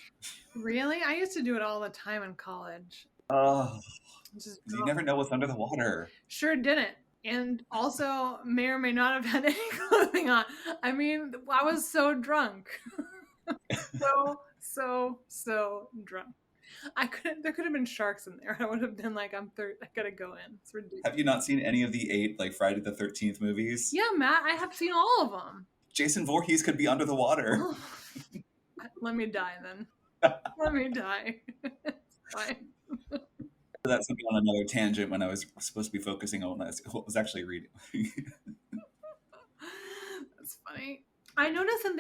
really, I used to do it all the time in college. Oh, Just you never know what's under the water. sure didn't. And also may or may not have had any clothing on. I mean, I was so drunk. So drunk. There could have been sharks in there. I would have been like, I gotta go in. It's ridiculous. Have you not seen any of the eight like Friday the 13th movies? Yeah, Matt, I have seen all of them. Jason Voorhees could be under the water. Let me die then. Let me die. It's fine. That's something on another tangent when I was supposed to be focusing on what was actually reading. That's funny. I noticed that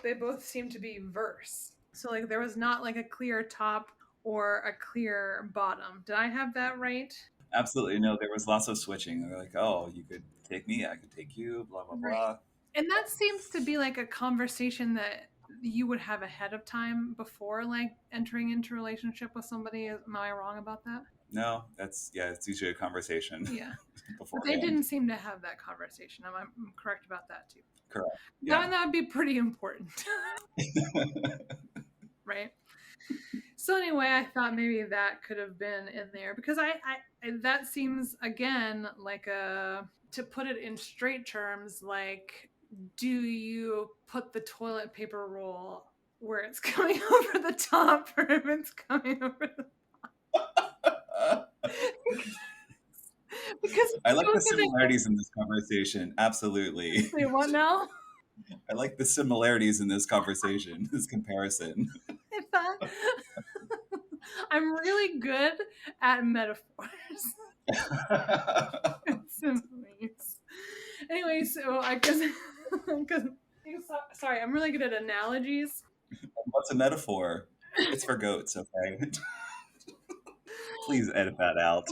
they both seem to be verse. So like there was not like a clear top or a clear bottom. Did I have that right? Absolutely no. There was lots of switching. They're like, "Oh, you could take me. I could take you." Blah blah Right. blah. And that seems to be like a conversation that you would have ahead of time before like entering into a relationship with somebody. Am I wrong about that? No, it's usually a conversation Yeah. But they beforehand. didn't seem to have that conversation. I'm correct about that too. Correct. That Yeah. that would be pretty important, right? So anyway, I thought maybe that could have been in there because that seems again like a to put it in straight terms like do you put the toilet paper roll where it's coming over the top or if it's coming over the because I it's like so the gonna similarities in this conversation. Absolutely. say what now? I like the similarities in this conversation, this comparison. I thought I'm really good at metaphors and similes. Anyway, so I guess because sorry, I'm really good at analogies. What's a metaphor? It's for goats, okay? Please edit that out.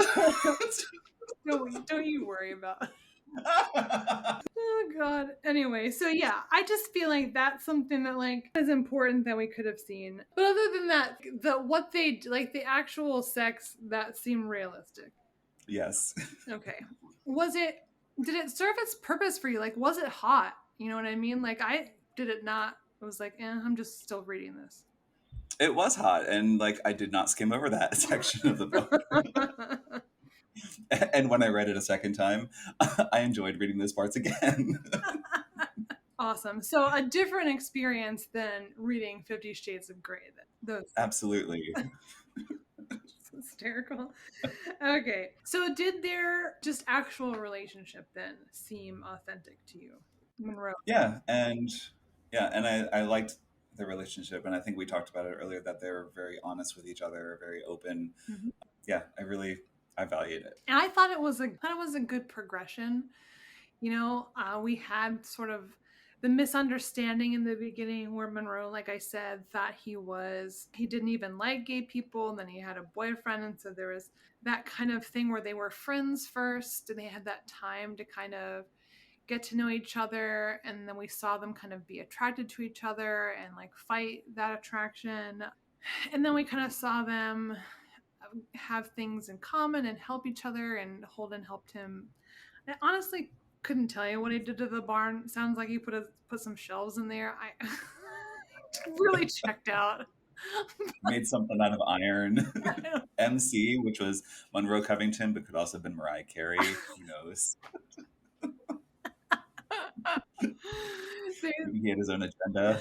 Don't you worry about it. Oh god. Anyway, so yeah, I just feel like that's something that like is important that we could have seen. But other than that, what they like the actual sex that seemed realistic. Yes. Okay. Was it did it serve its purpose for you? Like was it hot? You know what I mean? Like I did it not. I was like, I'm just still reading this. It was hot, and like I did not skim over that section of the book. And when I read it a second time, I enjoyed reading those parts again. Awesome. So a different experience than reading 50 Shades of Grey. Those Absolutely. hysterical. Okay. So did their just actual relationship then seem authentic to you? Monroe. Yeah, and I liked the relationship, and I think we talked about it earlier that they were very honest with each other, very open. Mm-hmm. Yeah, I valued it. And I thought it was a good progression. You know, we had sort of the misunderstanding in the beginning where Monroe, like I said, thought he didn't even like gay people, and then he had a boyfriend, and so there was that kind of thing where they were friends first, and they had that time to kind of get to know each other, and then we saw them kind of be attracted to each other and like fight that attraction, and then we kind of saw them have things in common and help each other, and Holden helped him. I honestly couldn't tell you what he did to the barn. Sounds like he put some shelves in there. I really checked out. Made something out of iron. MC, which was Monroe Covington, but could also have been Mariah Carey. Who knows? He had his own agenda.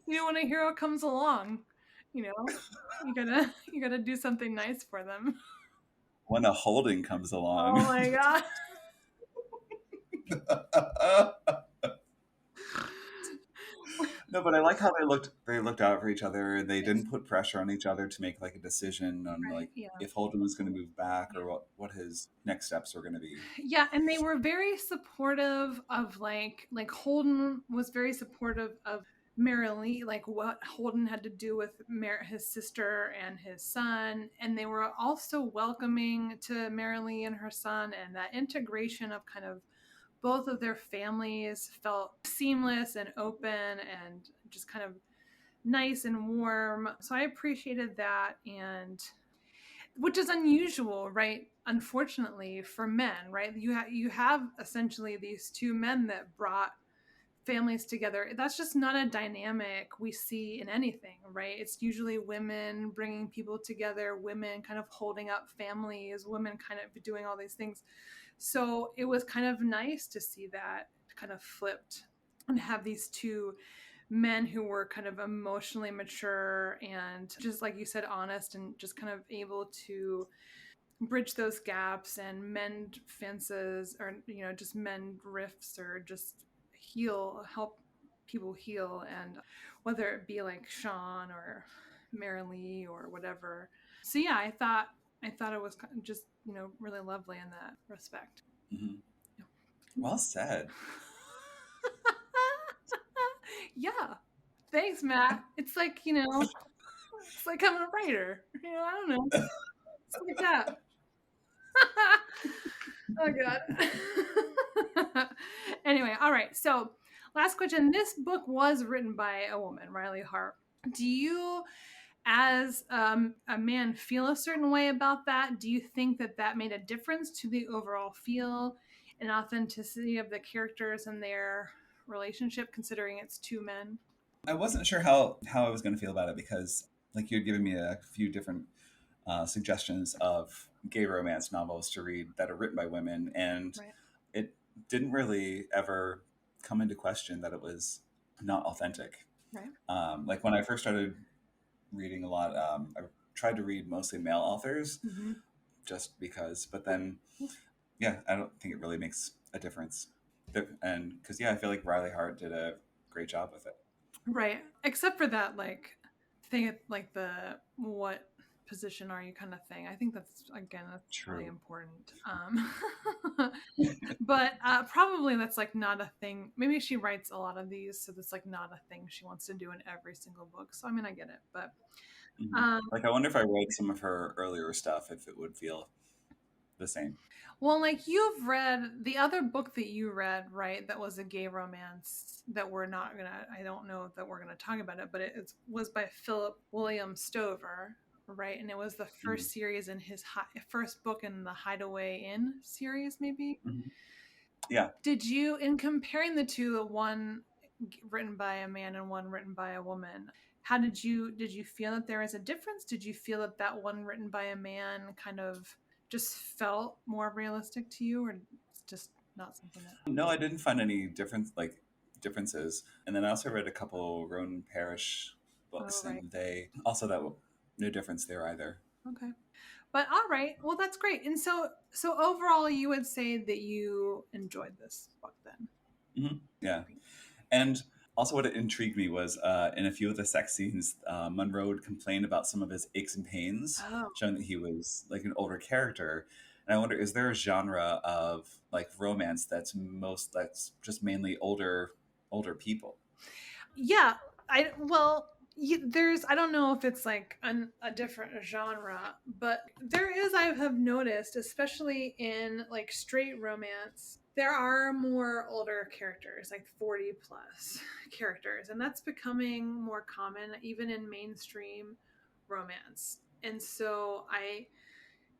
You know, when a hero comes along, you know, you gotta do something nice for them. When a Holden comes along. Oh my god. No, but I like how they looked out for each other. They didn't put pressure on each other to make like a decision on Right, like yeah. if Holden was going to move back Yeah. or what his next steps were going to be. Yeah, and they were very supportive of like Holden was very supportive of Marilee, like what Holden had to do with his sister and his son, and they were also welcoming to Marilee and her son, and that integration of kind of both of their families felt seamless and open and just kind of nice and warm. So I appreciated that, and which is unusual, right? Unfortunately for men, right? You have essentially these two men that brought families together. That's just not a dynamic we see in anything, right? It's usually women bringing people together, women kind of holding up families, women kind of doing all these things. So it was kind of nice to see that kind of flipped and have these two men who were kind of emotionally mature and just like you said honest and just kind of able to bridge those gaps and mend fences or just mend rifts or just help people heal, and whether it be like Sean or Marilee or whatever. So yeah, I thought it was just really lovely in that respect. Mm-hmm. Well said. Yeah, thanks, Matt. It's like it's like I'm a writer. I don't know. It's like that. Oh god. Anyway, all right. So, last question. This book was written by a woman, Riley Hart. Do you, as a man, feel a certain way about that? Do you think that that made a difference to the overall feel and authenticity of the characters and their relationship, considering it's two men? I wasn't sure how I was going to feel about it because like you had given me a few different suggestions of gay romance novels to read that are written by women, and Right. it didn't really ever come into question that it was not authentic. Right. Like when I first started reading a lot, I tried to read mostly male authors Mm-hmm. just because, but then, yeah, I don't think it really makes a difference. And because, yeah, I feel like Riley Hart did a great job with it. Right. Except for that, like, thing, like the what position are you kind of thing. I think that's, again, that's really True. important. But probably that's like not a thing. Maybe she writes a lot of these, so that's like not a thing she wants to do in every single book. So I mean, I get it, but Mhm. um, Like, I wonder if I read some of her earlier stuff, if it would feel the same. well, like you've read the other book that you read, right? That was a gay romance that we're not gonna. I don't know that we're gonna talk about it, but was by Philip William Stover, right? And it was the Mhm. first series in his first book in the Hideaway Inn series, maybe. Mhm. Yeah. Did you, in comparing the two, the one written by a man and one written by a woman, how did you feel that there was a difference? Did you feel that that one written by a man kind of just felt more realistic to you, or it's just not something that? No, I didn't find any differences. And then I also read a couple Ronan Parrish Oh, books, right. and they also that no difference there either. Okay. But all right. Well, that's great. And so overall, you would say that you enjoyed this book then. Yeah. And also, what intrigued me was in a few of the sex scenes, Monroe would complain about some of his aches and pains, Oh. showing that he was like an older character. And I wonder, is there a genre of like romance that's just mainly older people? Yeah, there's, I don't know if it's like a different genre, but there is, I have noticed, especially in like straight romance, there are more older characters, like 40 plus characters, and that's becoming more common even in mainstream romance. And so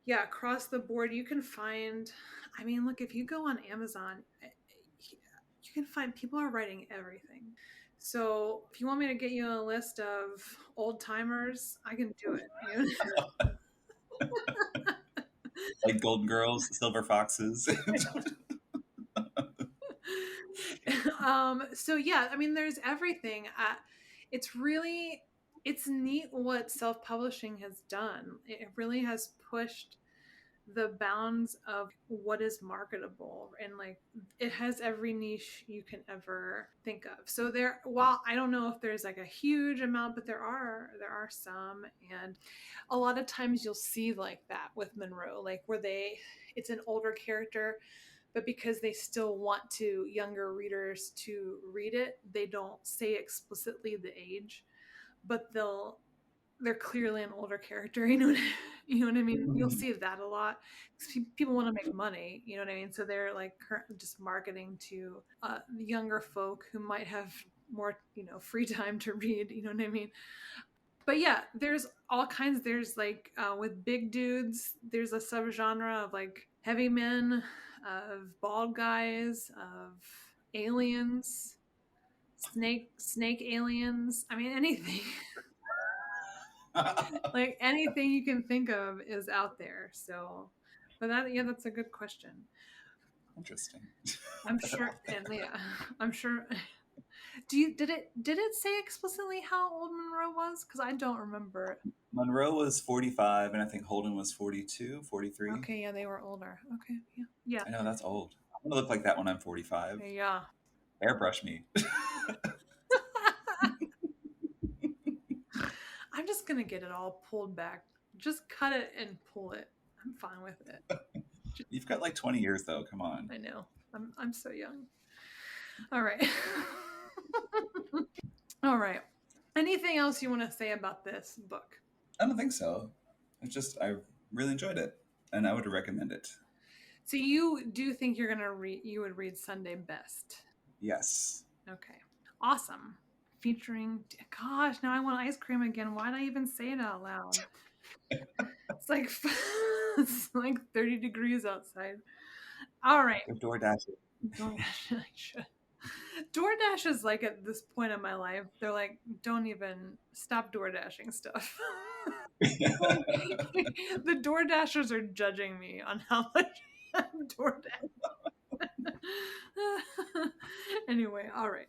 yeah, across the board, you can find, I mean, look, if you go on Amazon, you can find people are writing everything. So if you want me to get you a list of old timers, I can do it. Like Golden Girls, Silver Foxes. So yeah, I mean, there's everything. It's really, it's neat what self-publishing has done. It really has pushed the bounds of what is marketable, and like it has every niche you can ever think of. So there, while I don't know if there's like a huge amount, but there are some. And a lot of times you'll see like that with Monroe, like where it's an older character, but because they still want to younger readers to read it, they don't say explicitly the age, but they're clearly an older character. You know what I mean? You'll see that a lot. People want to make money. You know what I mean? So they're like just marketing to younger folk who might have more, free time to read. You know what I mean? But yeah, there's all kinds. There's like with big dudes, there's a subgenre of like heavy men, of bald guys, of aliens, snake aliens. I mean, anything. Like anything you can think of is out there. So, but yeah, that's a good question. Interesting. I'm sure, and yeah, I'm sure. Did it say explicitly how old Monroe was? Because I don't remember. Monroe was 45, and I think Holden was 42, 43. Okay, yeah, they were older. Okay, yeah, yeah, I know that's old. I'm gonna look like that when I'm 45. yeah. Airbrush me. I'm just gonna get it all pulled back. Just cut it and pull it. I'm fine with it. You've got like 20 years though. Come on. I know. I'm so young. All right. All right. Anything else you want to say about this book? I don't think so. I really enjoyed it, and I would recommend it. So you do think you would read Sunday Best? Yes. Okay. Awesome. Featuring, gosh, now I want ice cream again. Why'd I even say it out loud? It's like it's like 30 degrees outside. All right. Go DoorDash it. DoorDash, I should. DoorDash is like at this point in my life, they're like, don't even stop DoorDashing stuff. Like, the DoorDashers are judging me on how much I'm DoorDash. Anyway, all right.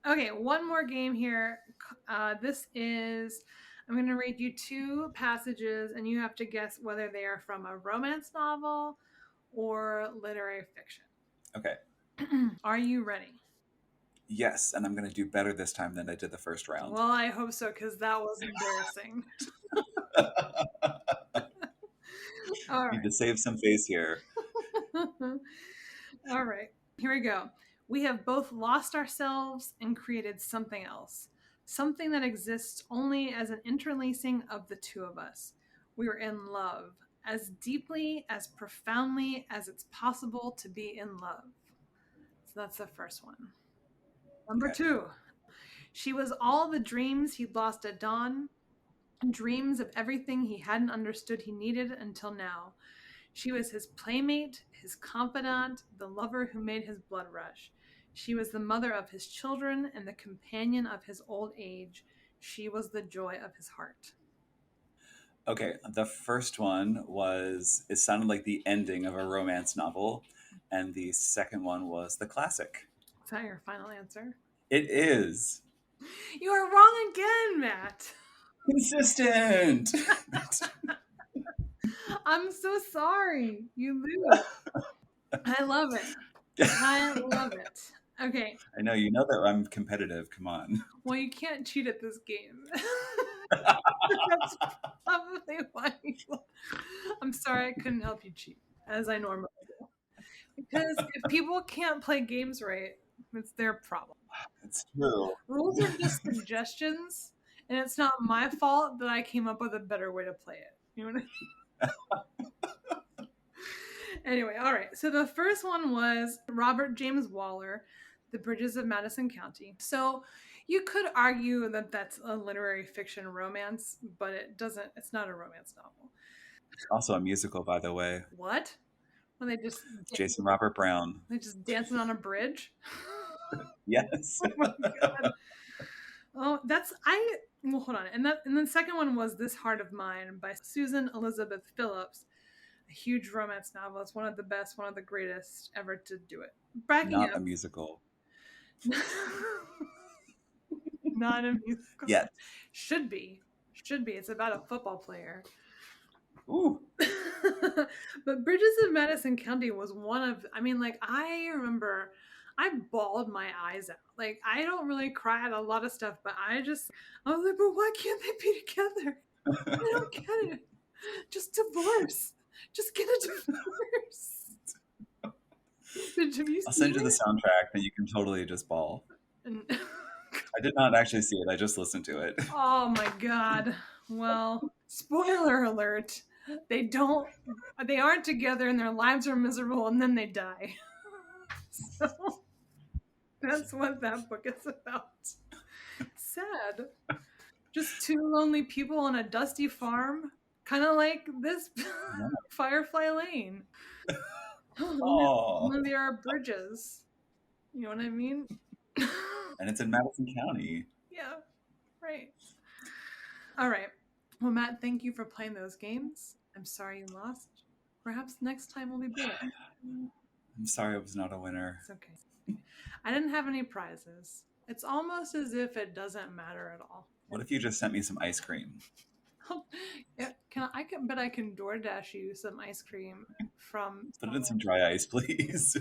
Okay, one more game here. I'm going to read you two passages, and you have to guess whether they are from a romance novel or literary fiction. Okay. Are you ready? Yes, and I'm going to do better this time than I did the first round. Well, I hope so, because that was embarrassing. All Need right. to save some face here. All right. Here we go. We have both lost ourselves and created something else, something that exists only as an interlacing of the two of us. We are in love, as deeply, as profoundly as it's possible to be in love. So that's the first one. Number Okay. two, she was all the dreams he'd lost at dawn, dreams of everything he hadn't understood he needed until now. She was his playmate, his confidant, the lover who made his blood rush. She was the mother of his children and the companion of his old age. She was the joy of his heart. Okay, the first one it sounded like the ending of a romance novel, and the second one was the classic. Is that your final answer? It is. You are wrong again, Matt. Consistent! I'm so sorry. You lose. I love it. I love it. Okay. I know, you know that I'm competitive. Come on. Well, you can't cheat at this game. That's probably why. I'm sorry I couldn't help you cheat, as I normally do. Because if people can't play games right, it's their problem. It's true. Rules are just suggestions, and it's not my fault that I came up with a better way to play it. You know what I mean? Anyway, all right. So the first one was Robert James Waller, The Bridges of Madison County. So you could argue that that's a literary fiction romance, but it's not a romance novel. Also a musical, by the way. What? When they just Jason Robert Brown. they just dancing on a bridge? Yes. Oh my god. Oh, well, hold on. And the second one was This Heart of Mine by Susan Elizabeth Phillips. A huge romance novel. It's one of the best, one of the greatest ever to do it. Backing Not up. a musical. Not a musical. Yet. Should be. It's about a football player. Ooh. But Bridges of Madison County was I remember I bawled my eyes out. Like, I don't really cry at a lot of stuff, but I was like, but why can't they be together? I don't get it. Just divorce. Just get a divorce. I'll send you the soundtrack and you can totally just bawl. I did not actually see it. I just listened to it. Oh my god. Well, spoiler alert. They aren't together and their lives are miserable and then they die. So that's what that book is about. Sad. Just two lonely people on a dusty farm, kind of like this Firefly Lane. Oh. There are bridges. You know what I mean? And it's in Madison County. Yeah, right. All right. Well, Matt, thank you for playing those games. I'm sorry you lost. Perhaps next time will be better. I'm sorry I was not a winner. It's okay. I didn't have any prizes. It's almost as if it doesn't matter at all. What if you just sent me some ice cream? Yeah, I can DoorDash you some ice cream from. Put it in some dry ice, please.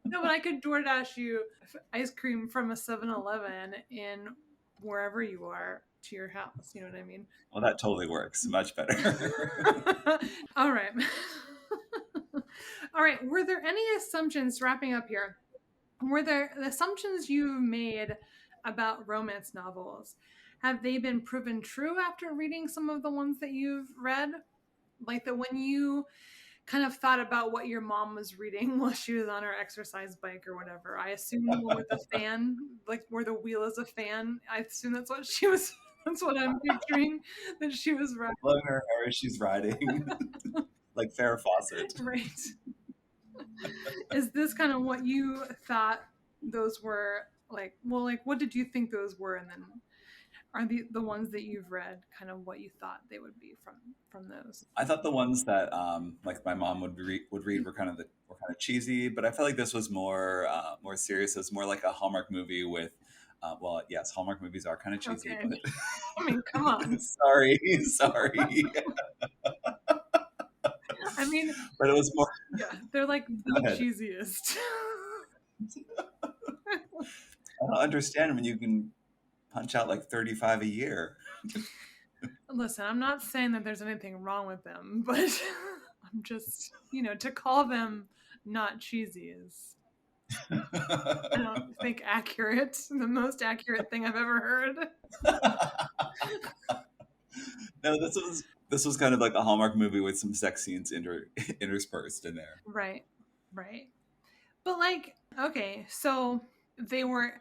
No, but I could DoorDash you ice cream from a 7-Eleven in wherever you are to your house. You know what I mean? Well, that totally works. Much better. All right. All right. Were there any assumptions, wrapping up here? Were there assumptions you've made about romance novels? Have they been proven true after reading some of the ones that you've read? Like when you kind of thought about what your mom was reading while she was on her exercise bike or whatever. I assume the one with the fan, like where the wheel is a fan. I assume that's what she was. That's what I'm picturing that she was riding. Blowing her hair as she's riding, like Farrah Fawcett. Right. Is this kind of what you thought those were? Like, well, like what did you think those were, and then are the ones that you've read kind of what you thought they would be from those? I thought the ones that like my mom would read were kind of cheesy, but I felt like this was more serious. It was more like a Hallmark movie with well, yes, Hallmark movies are kind of cheesy. Okay. But I mean, come on. sorry. I mean, but it was more. Yeah, they're like the cheesiest. don't understand when you can punch out like 35 a year. Listen, I'm not saying that there's anything wrong with them, but I'm just, to call them not cheesy is, I don't think, accurate. The most accurate thing I've ever heard. No, this was kind of like a Hallmark movie with some sex scenes interspersed in there. Right, right. But like, okay, so they were,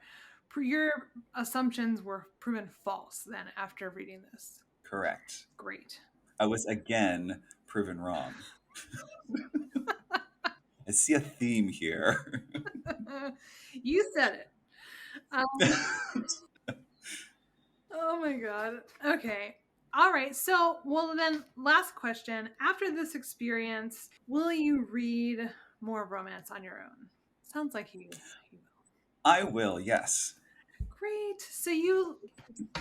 your assumptions were proven false then after reading this. Correct. Great. I was again proven wrong. I see a theme here. You said it. Um, oh my god. Okay. All right. So, well, then, last question. After this experience, will you read more romance on your own? Sounds like you will. I will, yes. Great.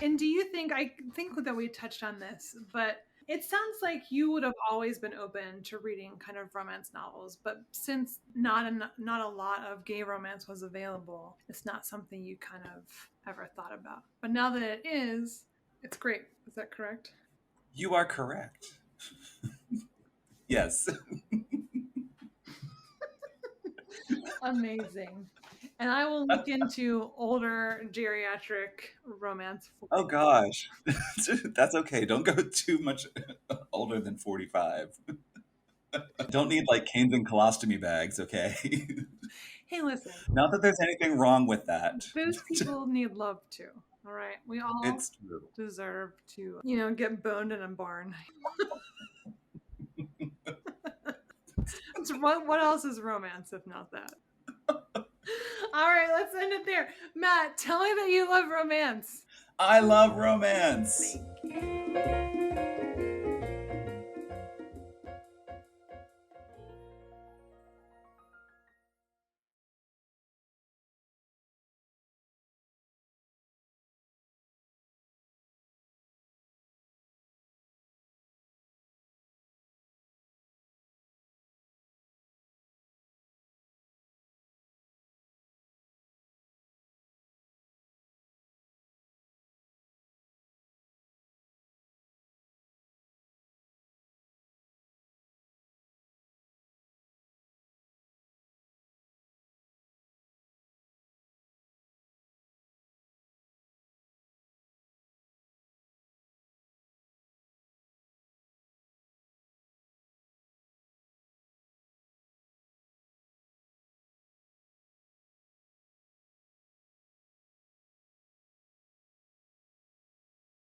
And do you think, I think that we touched on this, but it sounds like you would have always been open to reading kind of romance novels, but since not a lot of gay romance was available, it's not something you kind of ever thought about. But now that it is, it's great. Is that correct? You are correct. Yes. Amazing. And I will look into older geriatric romance. Oh gosh. That's okay. Don't go too much older than 45. Don't need like canes and colostomy bags, okay? Hey, listen, Not that there's anything wrong with that. those people need love too. All right. We all It's true. deserve to, get boned in a barn. So what else is romance if not that? All right, let's end it there. Matt, tell me that you love romance. I love romance. Thank you.